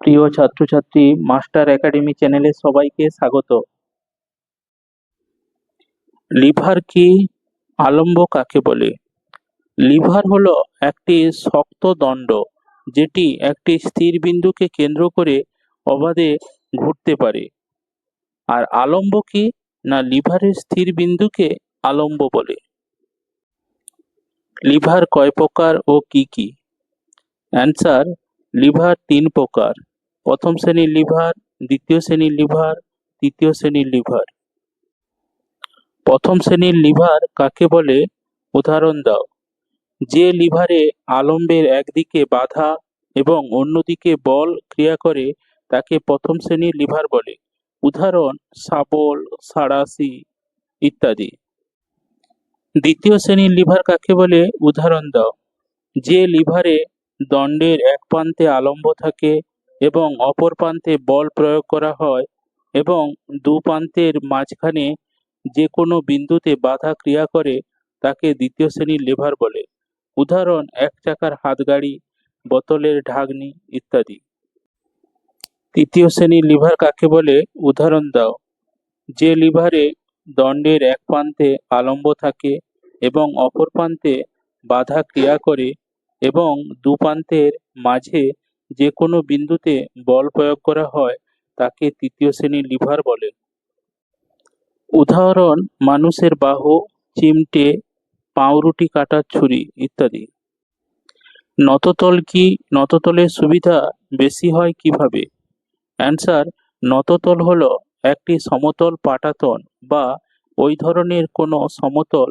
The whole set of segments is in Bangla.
প্রিয় ছাত্রছাত্রী, মাস্টার একাডেমি চ্যানেলে সবাইকে স্বাগত। লিভার কি? আলম্ব কাকে বলে? লিভার হলো একটি শক্ত দণ্ড যেটি একটি স্থির বিন্দুকে কেন্দ্র করে অবাধে ঘুরতে পারে। আর আলম্ব কি? না, লিভারের স্থির বিন্দুকে আলম্ব বলে। লিভার কয় প্রকার ও কি কি? অ্যান্সার: লিভার 3 প্রকার। প্রথম শ্রেণীর লিভার, দ্বিতীয় শ্রেণীর লিভার, তৃতীয় শ্রেণীর লিভার। প্রথম শ্রেণীর লিভার কাকে বলে? উদাহরণ দাও। যে লিভারে আলম্বের একদিকে বাধা এবং অন্যদিকে বল ক্রিয়া করে তাকে প্রথম শ্রেণীর লিভার বলে। উদাহরণ: শাবল, সাঁড়াশি ইত্যাদি। দ্বিতীয় শ্রেণীর লিভার কাকে বলে? উদাহরণ দাও। যে লিভারে দণ্ডের এক প্রান্তে আলম্ব থাকে এবং অপর প্রান্তে বল প্রয়োগ করা হয় এবং দু প্রান্তের মাঝখানে যে কোনো বিন্দুতে বাধা ক্রিয়া করে তাকে দ্বিতীয় শ্রেণীর লিভার বলে। উদাহরণ: এক চাকার হাতগাড়ি, বোতলের ঢাকনি ইত্যাদি। তৃতীয় শ্রেণীর লিভার কাকে বলে? উদাহরণ দাও। যে লিভারে দণ্ডের এক প্রান্তে আলম্ব থাকে এবং অপর প্রান্তে বাধা ক্রিয়া করে এবং দু প্রান্তের মাঝে যে কোনো বিন্দুতে বল প্রয়োগ করা হয় তাকে তৃতীয় শ্রেণীর লিভার বলে। উদাহরণ: মানুষের বাহু, চিমটে, পাউরুটি কাটার ছুরি ইত্যাদি। নততল কি? নততলের সুবিধা বেশি হয় কিভাবে? অ্যান্সার: নততল হলো একটি সমতল পাটাতন বা ওই ধরনের কোনো সমতল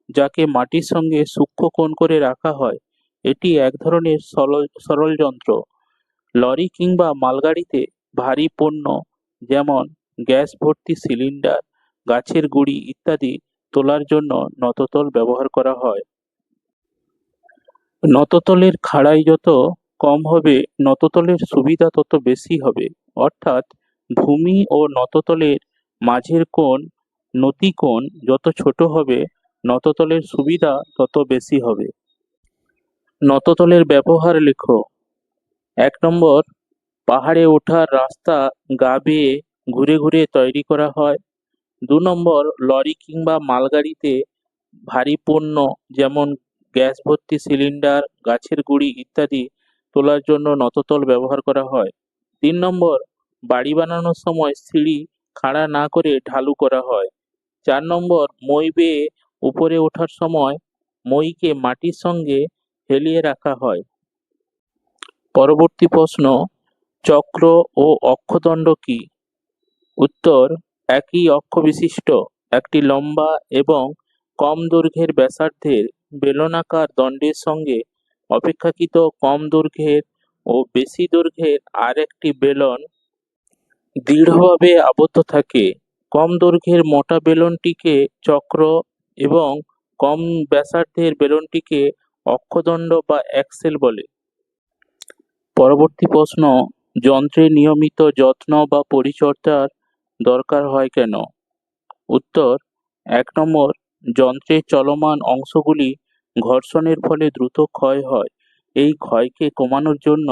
যাকে মাটির সঙ্গে সূক্ষ্ম কোণ করে রাখা হয়। এটি এক ধরনের সরল যন্ত্র। লরি কিংবা মালগাড়িতে ভারী পণ্য যেমন গ্যাস ভর্তি সিলিন্ডার, গাছের গুঁড়ি ইত্যাদি তোলার জন্য নততল ব্যবহার করা হয়। নততলের খাড়াই যত কম হবে নততলের সুবিধা তত বেশি হবে। অর্থাৎ ভূমি ও নততলের মাঝের কোণ, নতিকোণ যত ছোট হবে নততলের সুবিধা তত বেশি হবে। নততলের ব্যবহার লেখো। 1 নম্বর, পাহাড়ে ওঠার রাস্তা গা বেয়ে ঘুরে ঘুরে তৈরি করা হয়। 2 নম্বর, লরি কিংবা মালগাড়িতে ভারী পণ্য যেমন গ্যাস ভর্তি সিলিন্ডার, গাছের গুঁড়ি ইত্যাদি তোলার জন্য নততল ব্যবহার করা হয়। 3 নম্বর, বাড়ি বানানোর সময় সিঁড়ি খাড়া না করে ঢালু করা হয়। 4 নম্বর, মই বেয়ে উপরে ওঠার সময় মইকে মাটির সঙ্গে হেলিয়ে রাখা হয়। পরবর্তী প্রশ্ন, চক্র ও অক্ষদণ্ড কি? উত্তর: একই অক্ষ বিশিষ্ট একটি লম্বা এবং কম দৈর্ঘ্যের ব্যাসার্ধের বেলনাকার দণ্ডের সঙ্গে অপেক্ষাকৃত কম দৈর্ঘ্যের ও বেশি দৈর্ঘ্যের আরেকটি বেলন দৃঢ়ভাবে আবদ্ধ থাকে। কম দৈর্ঘ্যের মোটা বেলনটিকে চক্র এবং কম ব্যাসার্ধের বেলনটিকে অক্ষদণ্ড বা অ্যাক্সেল বলে। পরবর্তী প্রশ্ন, যন্ত্রের নিয়মিত যত্ন বা পরিচর্যার দরকার হয় কেন? উত্তর: 1 নম্বর, যন্ত্রের চলমান অংশগুলি ঘর্ষণের ফলে দ্রুত ক্ষয় হয়। এই ক্ষয়কে কমানোর জন্য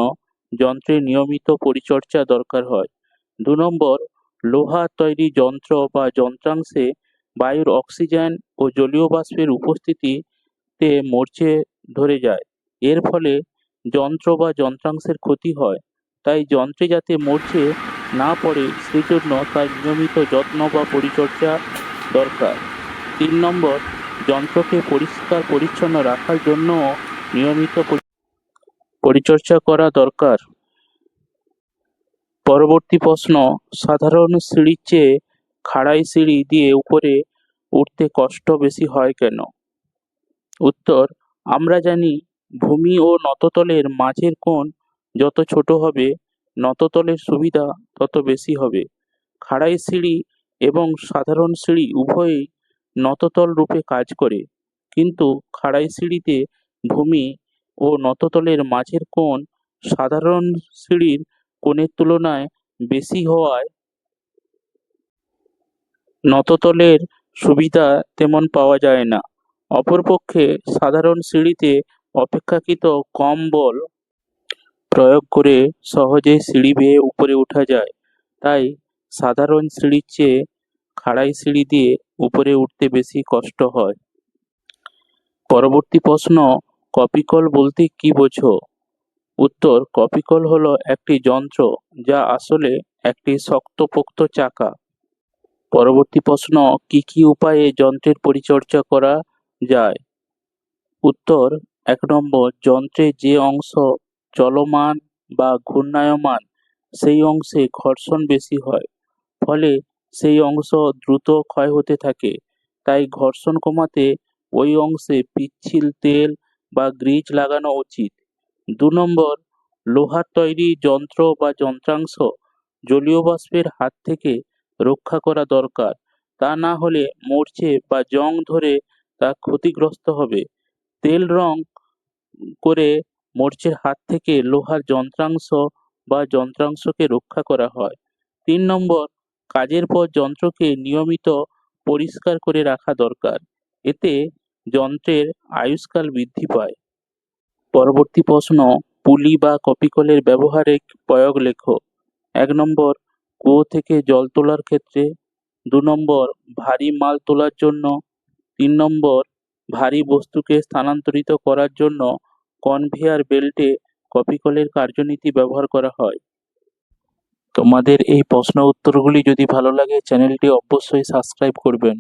যন্ত্রের নিয়মিত পরিচর্যা দরকার হয়। 2 নম্বর, লোহার তৈরি যন্ত্র বা যন্ত্রাংশে বায়ুর অক্সিজেন ও জলীয় বাষ্পের উপস্থিতিতে মরচে ধরে যায়। এর ফলে যন্ত্র বা যন্ত্রাংশের ক্ষতি হয়। তাই যন্ত্রে যাতে মরচে না পড়ে সেজন্য তার নিয়মিত যত্ন বা পরিচর্যা দরকার। 3 নম্বর, যন্ত্রকে পরিষ্কার পরিচ্ছন্ন রাখার জন্যও নিয়মিত পরিচর্যা করা দরকার। পরবর্তী প্রশ্ন, সাধারণ সিঁড়ির চেয়ে খাড়াই সিঁড়ি দিয়ে উপরে উঠতে কষ্ট বেশি হয় কেন? উত্তর: আমরা জানি ভূমি ও নততলের মাঝের কোণ যত ছোট হবে নততলের সুবিধা তত বেশি হবে। খাড়াই সিঁড়ি এবং সাধারণ সিঁড়ি উভয়ই নততল রূপে কাজ করে, কিন্তু খাড়াই সিঁড়িতে ভূমি ও নততলের মাঝের কোণ সাধারণ সিঁড়ির কোণের তুলনায় বেশি হওয়ায় নততলের সুবিধা তেমন পাওয়া যায় না। অপরপক্ষে সাধারণ সিঁড়িতে অপেক্ষাকৃত কম বল প্রয়োগ করে সহজেই সিঁড়ি বেয়ে উপরে ওঠা যায়, তাই সাধারণ সিঁড়ির চেয়ে খাড়াই সিঁড়ি দিয়ে উপরে উঠতে বেশি কষ্ট হয়। পরবর্তী প্রশ্ন, কপিকল বলতে কি বোঝো? উত্তর, কপিকল হলো একটি যন্ত্র যা আসলে একটি শক্তপোক্ত চাকা। পরবর্তী প্রশ্ন, কি কি উপায়ে যন্ত্রের পরিচর্যা করা যায়? উত্তর, ১ নম্বর, যন্ত্রের যে অংশ চলমান বা ঘূর্ণায়মান সেই অংশে ঘর্ষণ বেশি হয়, ফলে সেই অংশ দ্রুত ক্ষয় হতে থাকে। তাই ঘর্ষণ কমাতে ওই অংশে পিচ্ছিল তেল বা গ্রিজ লাগানো উচিত। ২ নম্বর, লোহার তৈরি যন্ত্র বা যন্ত্রাংশ জলীয় বাষ্পের হাত থেকে রক্ষা করা দরকার। তা না হলে মরচে বা জং ধরে তা ক্ষতিগ্রস্ত হবে। তেল রং করে মরচের হাত থেকে লোহার যন্ত্রাংশ বা যন্ত্রাংশকে রক্ষা করা হয়। ৩ নম্বর, কাজের পর যন্ত্রকে নিয়মিত পরিষ্কার করে রাখা দরকার। এতে যন্ত্রের আয়ুষ্কাল বৃদ্ধি পায়। পরবর্তী প্রশ্ন, পুলি বা কপিকলের ব্যবহারিক প্রয়োগ লেখো। ১ নম্বর, কুয়ো থেকে জল তোলার ক্ষেত্রে। ২ নম্বর, ভারী মাল তোলার জন্য। ৩ নম্বর, ভারী বস্তুকে স্থানান্তরিত করার জন্য কনভেয়ার বেল্টে কপিকলের কার্যনীতি ব্যবহার করা হয়। তোমাদের এই প্রশ্ন উত্তরগুলি যদি ভালো লাগে চ্যানেলটি অবশ্যই সাবস্ক্রাইব করবেন।